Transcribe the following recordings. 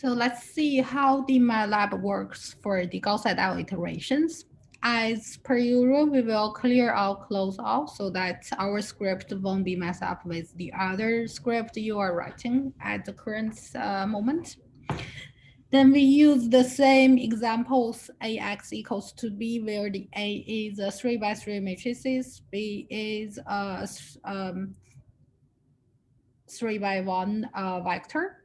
So let's see how the Matlab works for the Gauss-Seidel iterations. As per usual, we will clear out close out so that our script won't be messed up with the other script you are writing at the current moment. Then we use the same examples, AX equals to B, where the A is a 3 by 3 matrices, B is a 3 by 1 vector.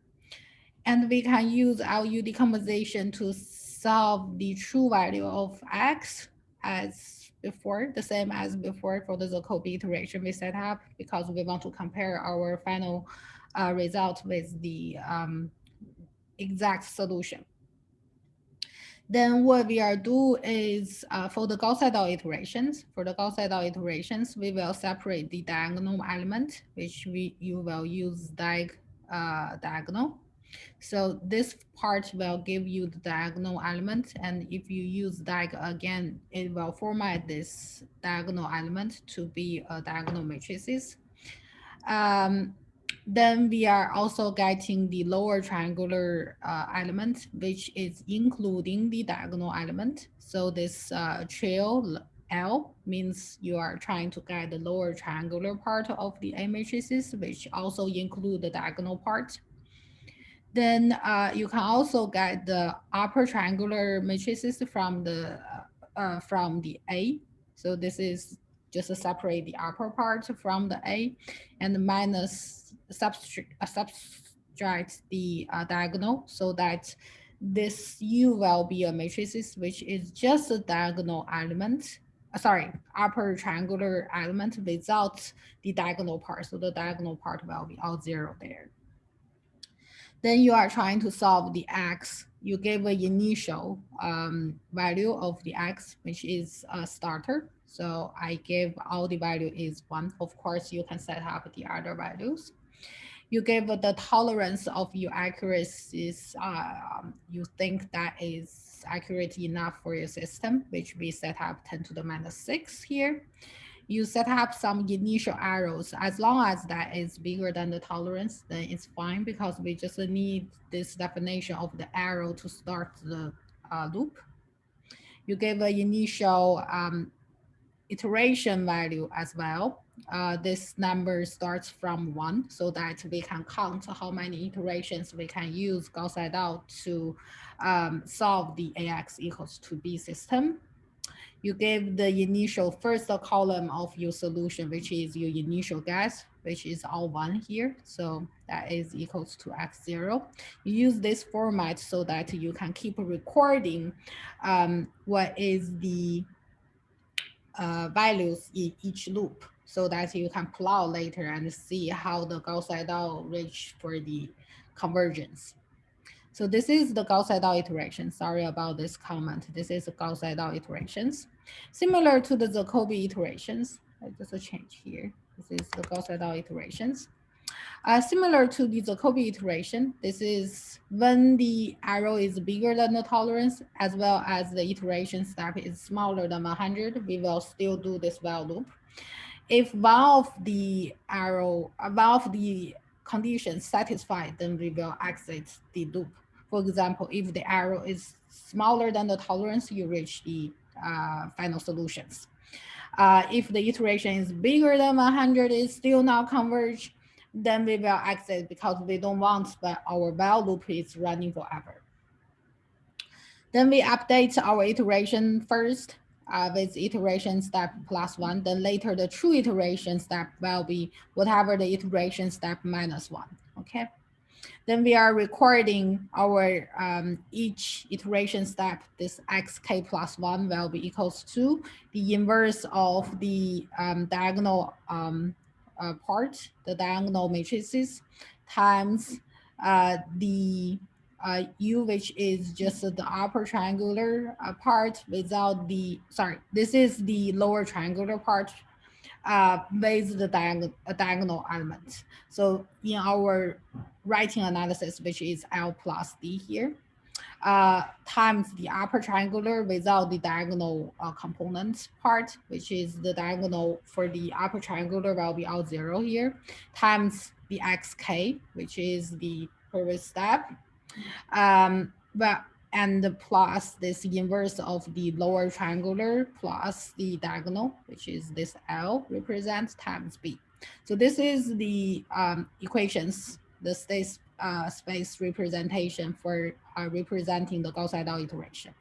And we can use LU decomposition to solve the true value of X as before, the same as before for the Jacobi iteration we set up, because we want to compare our final result with the exact solution. Then what we are do is for the Gauss-Seidel iterations, we will separate the diagonal element, which you will use diagonal. So this part will give you the diagonal element, and if you use diag again, it will format this diagonal element to be a diagonal matrices. Then we are also getting the lower triangular element, which is including the diagonal element. So this trail L means you are trying to get the lower triangular part of the A matrices, which also include the diagonal part. Then you can also get the upper triangular matrices from the A. So this is just to separate the upper part from the A, and minus subtract the diagonal, so that this U will be a matrices which is just a diagonal element. Upper triangular element without the diagonal part. So the diagonal part will be all 0 there. Then you are trying to solve the X. You give an initial value of the X, which is a starter. So I give all the value is 1. Of course, you can set up the other values. You give the tolerance of your accuracies. You think that is accurate enough for your system, which we set up 10 to the minus 6 here. You set up some initial arrows. As long as that is bigger than the tolerance, then it's fine, because we just need this definition of the arrow to start the loop. You give an initial iteration value as well. This number starts from 1, so that we can count how many iterations we can use Gauss-Seidel to solve the AX equals to B system. You give the initial first column of your solution, which is your initial guess, which is all 1 here. So that is equals to x0. You use this format so that you can keep recording what is the values in each loop, so that you can plot later and see how the Gauss-Seidel reach for the convergence. So this is the Gauss-Seidel iteration. Sorry about this comment. This is the Gauss-Seidel iterations. Similar to the Jacobi iterations. Just a change here. This is the Gauss-Seidel iterations. Similar to the Jacobi iteration, this is when the arrow is bigger than the tolerance, as well as the iteration step is smaller than 100, we will still do this while loop. If one of the conditions satisfied, then we will exit the loop. For example, if the arrow is smaller than the tolerance, you reach the final solutions. If the iteration is bigger than 100, it's still not converge, then we will exit, because we don't want that our while loop is running forever. Then we update our iteration first with iteration step +1. Then later the true iteration step will be whatever the iteration step -1. Okay. Then we are recording our each iteration step. This xk +1 will be equals to the inverse of the diagonal part, the diagonal matrices, times the U, which is just the upper triangular part without the, this is the lower triangular part with the diagonal element. So in our writing analysis, which is L plus D here, times the upper triangular without the diagonal component part, which is the diagonal for the upper triangular will be all 0 here, times the xk, which is the previous step, But and plus this inverse of the lower triangular plus the diagonal, which is this L represents times B. So this is the equations, the space representation for representing the Gauss-Seidel iteration.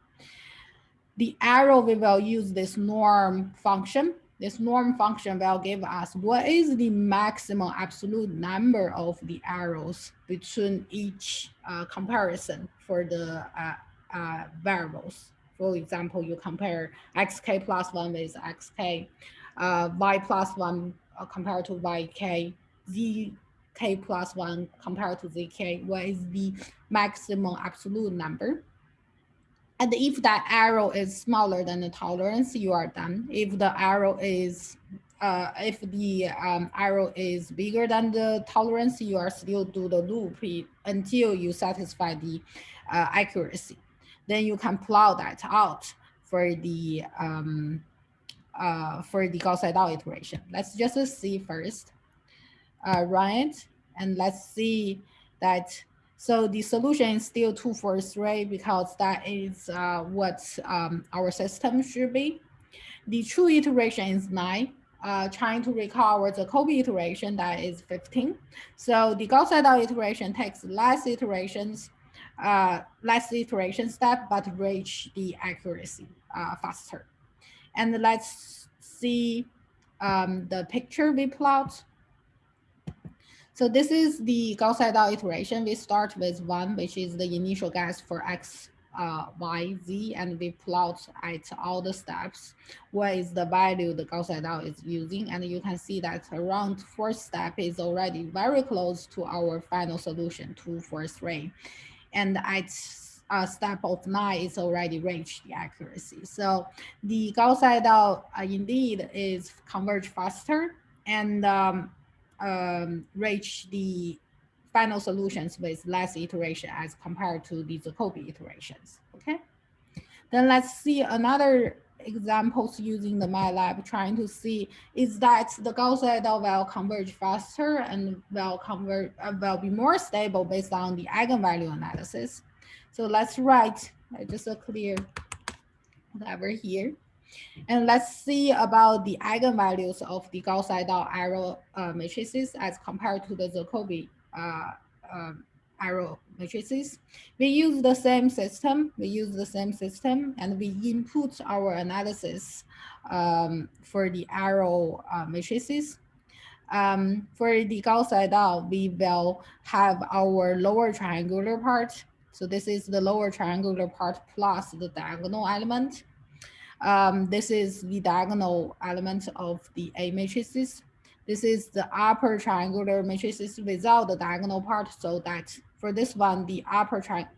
The arrow, we will use this norm function. This norm function will give us what is the maximum absolute number of the arrows between each comparison for the variables. For example, you compare xk plus 1 with xk, y plus 1 compared to yk, zk plus 1 compared to zk. What is the maximum absolute number? And if that arrow is smaller than the tolerance, you are done. If the arrow is arrow is bigger than the tolerance, you are still do the loop until you satisfy the accuracy. Then you can plot that out for the Gauss-Seidel iteration. Let's just see first, run it, and let's see that. So the solution is still 2, 4, 3 because that is what our system should be. The true iteration is 9. Trying to recover the Jacobi iteration, that is 15. So the Gauss-Seidel iteration takes less iteration step, but reach the accuracy faster. And let's see the picture we plot. So this is the Gauss-Seidel iteration. We start with 1, which is the initial guess for x, y, z, and we plot at all the steps what is the value the Gauss-Seidel is using. And you can see that around 4th step is already very close to our final solution, 2, 4, 3. And at step of 9 is already reached the accuracy. So the Gauss-Seidel indeed is converge faster and reach the final solutions with less iteration as compared to the Jacobi iterations. Okay. Then let's see another examples using the Matlab, trying to see is that the Gauss-Seidel will converge faster and will be more stable based on the eigenvalue analysis. So let's write just a clear whatever here. And let's see about the eigenvalues of the Gauss-Seidel arrow matrices as compared to the Jacobi arrow matrices. We use the same system. And we input our analysis for the arrow matrices. For the Gauss-Seidel, we will have our lower triangular part. So this is the lower triangular part plus the diagonal element. This is the diagonal element of the A matrices. This is the upper triangular matrices without the diagonal part, so that for this one,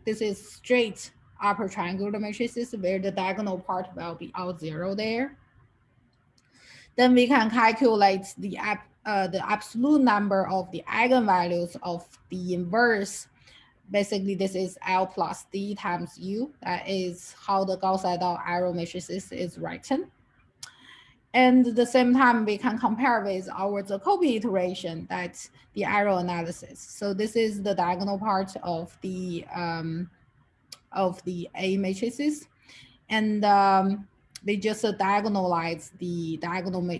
this is straight upper triangular matrices where the diagonal part will be all 0 there. Then we can calculate the absolute number of the eigenvalues of the inverse. Basically, this is L plus D times U. That is how the Gauss-Seidel arrow matrices is written. And at the same time, we can compare with our Jacobi iteration, that's the arrow analysis. So this is the diagonal part of the A matrices. And we just diagonalize the diagonal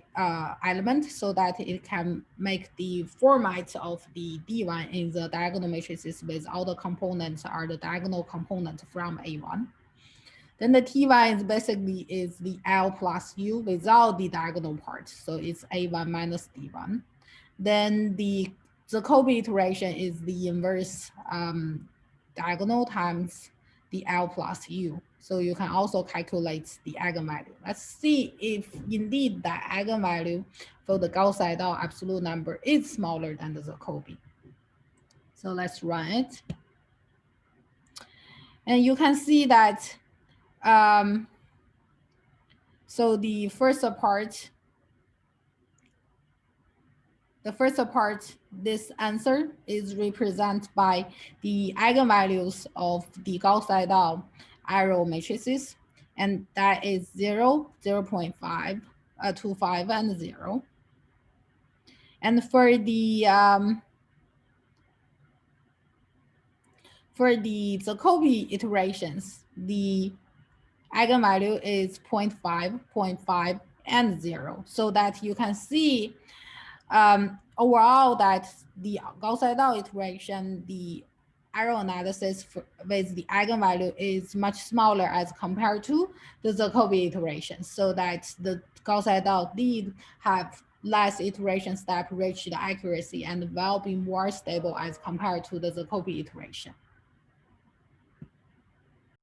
element so that it can make the format of the D1 in the diagonal matrices with all the components are the diagonal component from A1. Then the T1 is basically the L plus U without the diagonal part. So it's A1 minus D1. Then the Jacobi iteration is the inverse diagonal times the L plus U. So you can also calculate the eigenvalue. Let's see if indeed that eigenvalue for the Gauss-Seidel absolute number is smaller than the Jacobi. So let's run it. And you can see that, so the first part, this answer is represented by the eigenvalues of the Gauss-Seidel arrow matrices, and that is 0, 0.5, 25, and 0. And for for the Jacobi iterations, the eigenvalue is 0.5, 0.5, and 0. So that you can see overall that the Gauss-Seidel iteration, the error analysis with the eigenvalue is much smaller as compared to the Jacobi iteration. So that the Gauss-Seidel did have less iteration step reach the accuracy and will be more stable as compared to the Jacobi iteration.